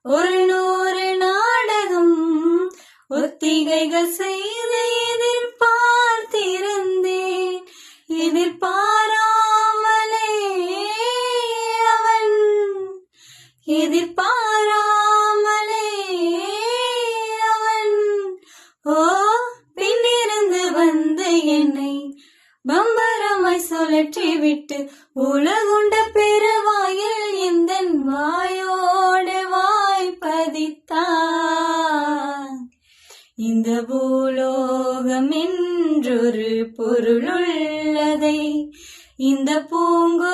ஒரு 100 நாடகம் ஒத்திகைகள் செய்து எதிர்பார்த்திருந்தேன். எதிர்பாராமலே அவன் பின்னிருந்து வந்து என்னை பம்பரமாய் சுழற்றி விட்டு உலகுண்ட பெருவாயில் இந்த வாயோடு வாய்ப்பதித்தான். இந்த பூலோகம் என்றொரு பொருளுள்ளதை இந்த பூங்கு